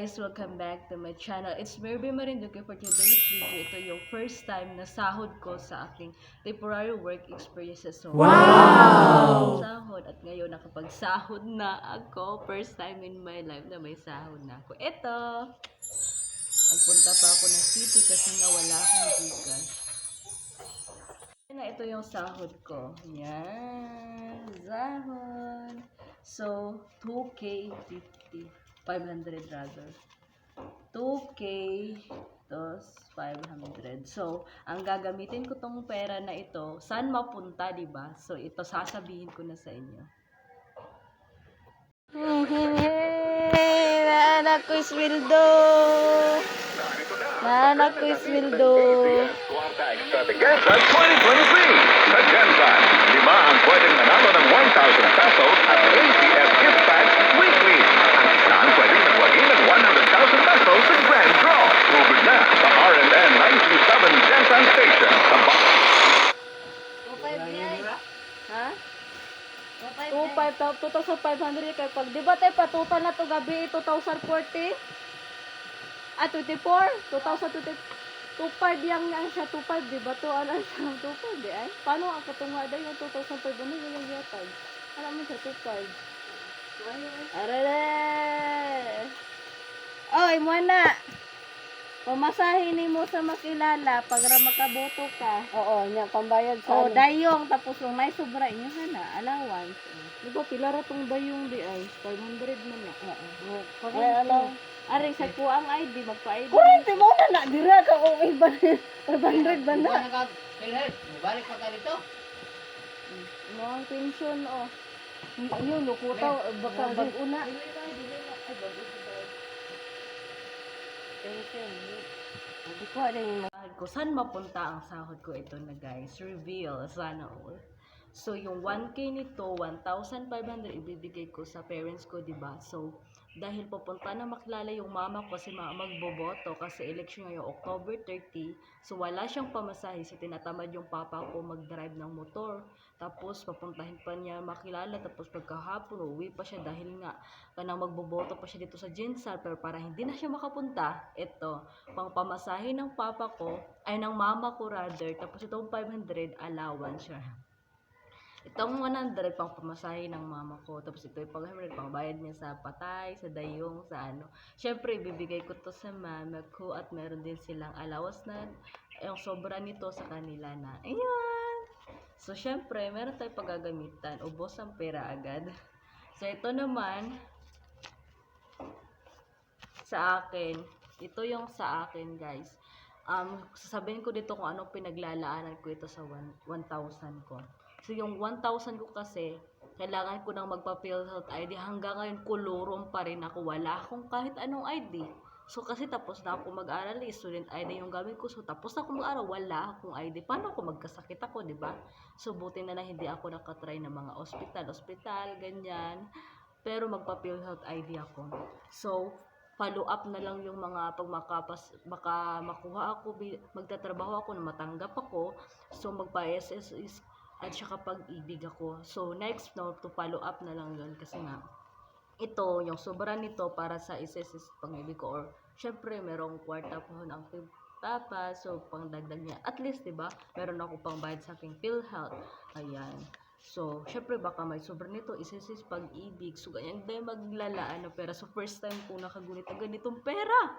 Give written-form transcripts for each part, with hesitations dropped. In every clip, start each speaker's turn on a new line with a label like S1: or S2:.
S1: guys! Welcome back to my channel. It's Mirby Marinduque for today's video. Ito yung first time na sahod ko sa aking temporary work experiences. So, wow! Sahod. At ngayon nakapagsahod na ako. First time in my life na may sahod na ako. Ito! Nagpunta pa ako ng city kasi nga wala akong Gcash. Ito yung sahod ko. Yan! Sahod! So, 2K 50. 500 rather. 2K tos 500. So, ang gagamitin ko tong pera na ito, saan mapunta, di ba? So, ito sasabihin ko na sa inyo.
S2: Naanak ko isweldo. Naanak ko isweldo.
S3: Kwarta Extravaganza 2023. Sa Gensan, 5 ang pwedeng nanalo ng 1,000 pesos at ACS gift bags weekly. Ang isa ang pwedeng nagwagi ng 100,000 pesos sa Grand Draw. Tubig na sa RMN 927 Gensan Station. Sa
S2: Ha? 2,500 kay pag di ba tayo pa total na to gabi 2040 24 2020 2,500 yang siya 2,500 di ba to ano siya 2,500 di ay paano ang katunga day yung 2,500 yung yatag ano mo siya 2,500 arere oy mo na pamasahin ni mo sa makilala pag makaboto ka. Oo, nya pambayad sa. Oh, dayong tapos kung may sobra inyo na allowance. Di ba pila ra tong dayong di ay 500 man na. Oo. Ay alaw. Ari sa ko ang ID magpa-ID. Kurente mo na dira ka o 500 ba na?
S4: Balik pa ka dito.
S2: Mo pension oh. Ayun lukutaw baka bag-una. Hindi ko alam
S1: Ko saan mapunta ang sahod ko ito na guys. Reveal. Sana all. So, yung 1K nito, 1,500 ibibigay ko sa parents ko, diba? So, dahil pupunta na makilala yung mama ko kasi magboboto kasi election ngayong October 30. So, wala siyang pamasahe. So, tinatamad yung papa ko mag-drive ng motor. Tapos, papuntahin pa niya makilala. Tapos, pagkahapon, uwi pa siya dahil nga kanang magboboto pa siya dito sa Gensan. Pero para hindi na siya makapunta, ito, pang pamasahe ng papa ko, ay ng mama ko rather. Tapos, itong 500 allowance siya. Itong 100 pang pamasahe ng mama ko. Tapos ito yung pang bayad niya sa patay, sa dayong, sa ano. Siyempre, ibibigay ko to sa mama ko at meron din silang allowance na yung sobra nito sa kanila na. Ayan! So, siyempre, meron tayong paggagamitan. Ubos ang pera agad. So, ito naman, sa akin. Ito yung sa akin, guys. Sasabihin ko dito kung anong pinaglalaanan ko ito sa 1,000 ko. So, yung 1,000 ko kasi, kailangan ko nang magpa-PhilHealth ID. Hanggang ngayon, kulurom pa rin ako. Wala akong kahit anong ID. So, kasi tapos na ako mag-aral, student ID yung gamit ko. So, tapos na ako mag-aral, wala akong ID. Paano ako magkasakit ako, di ba? So, buti na lang hindi ako nakatry ng mga hospital, ganyan. Pero magpa-PhilHealth ID ako. So, follow up na lang yung mga pag baka makuha ako, magtatrabaho ako na matanggap ako. So, magpa-SS at saka pag-ibig ako. So, next no, to follow up na lang yun. Kasi nga, ito, yung sobra nito para sa SS pag-ibig ko. Or, syempre, merong kwarta po ng papa. So, pang dagdag niya. At least, diba, meron ako pang bayad sa aking PhilHealth. Ayan. So, syempre, baka may sobra nito. SS pag-ibig. So, ganyan din maglalaan ng pera. So, first time ko nakagunit ang ganitong pera.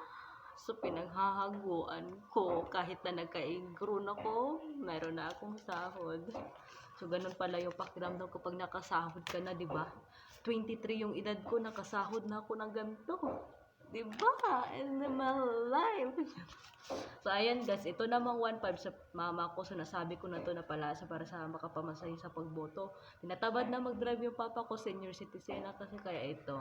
S1: So, pinaghahaguan ko kahit na nagka-ingron ako, meron na akong sahod. So, ganun pala yung pakiramdam ko pag nakasahod ka na, di ba? 23 yung edad ko, nakasahod na ako ng ganito. Di ba? In my life. So, ayan guys, ito namang 1,500 sa mama ko. So, nasabi ko na to na pala para sa makapamasahin sa pagboto. Tinatabad na mag-drive yung papa ko, senior citizen na kasi kaya ito.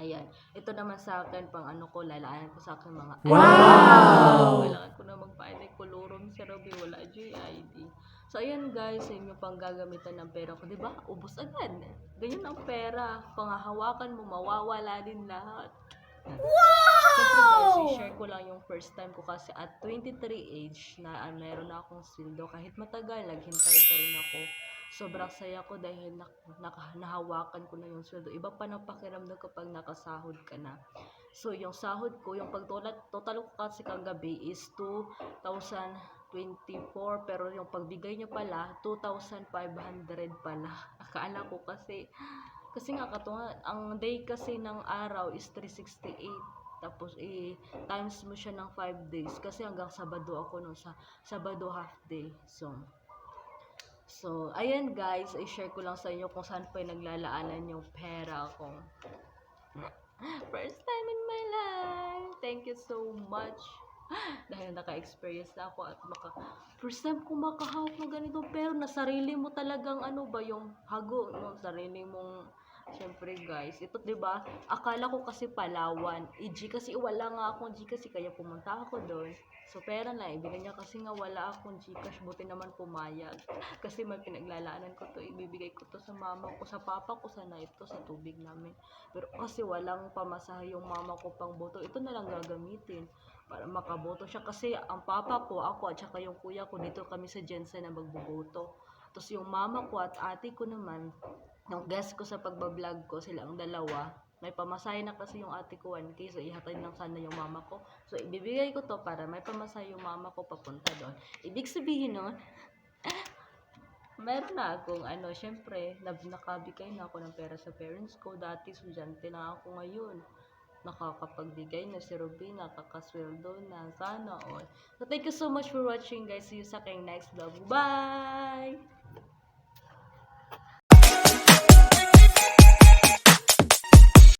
S1: Ayan. Ito naman sa akin, pang ano ko, lalaan ko sa akin mga wow! Kailangan ko na magpa-ID, kulurom sa Ruby, wala ID. So, ayan guys, sa inyo pang gagamitan ng pera ko, diba? Ubos agad. Ganyan ang pera. Panghahawakan mo, mawawala din lahat. Wow! Siyempre guys, i-share ko lang yung first time ko kasi at 23 age na meron na akong sweldo. Kahit matagal, naghintay pa rin ako. sobrang saya ko dahil nahawakan ko na yung sweldo. Iba pa ng pakiramdam kapag nakasahod ka na. So, yung sahod ko, yung total ko kasi kagabi is 2,024, pero yung pagbigay niya pala, 2,500 pala. Akala ko kasi nga ang day kasi ng araw is 368. Tapos, times mo siya ng 5 days. Kasi hanggang Sabado ako nun, sa Sabado half day. So, ayan guys, i-share ko lang sa inyo kung saan pa naglalaanan yung pera ko. First time in my life. Thank you so much. Dahil naka-experience na ako at first time ko makahawak ng ganito. Pero nasarili mo talagang yung hago ng sarili mong. Siyempre guys, ito 'di ba? Akala ko kasi Palawan. Kasi wala nga akong kasi kaya pumunta ako doon. So pera na, ibigay niya kasi nga wala akong Gcash, buti naman pumayag. Kasi may pinaglalaanan ko to, ibibigay ko to sa mama ko, sa papa ko, sana ito sa tubig namin. Pero kasi walang pamasahe yung mama ko pang boto, ito na lang gagamitin para makaboto siya. Kasi ang papa ko, ako at saka yung kuya ko, dito kami sa Jensen na magboboto. Tapos yung mama ko at ate ko naman, yung guest ko sa pagbablog ko, sila ang dalawa. May pamasahe na kasi yung ate ko 1K, so ihatid lang sana yung mama ko. So ibibigay ko to para may pamasahe yung mama ko papunta doon. Ibig sabihin nun, meron na akong syempre, nakabigay na ako ng pera sa parents ko. Dati estudyante na ako ngayon. Nakakapagbigay na si Ruby, nakakasweldo na, sana all. So thank you so much for watching guys. See you sa aking next vlog. Bye!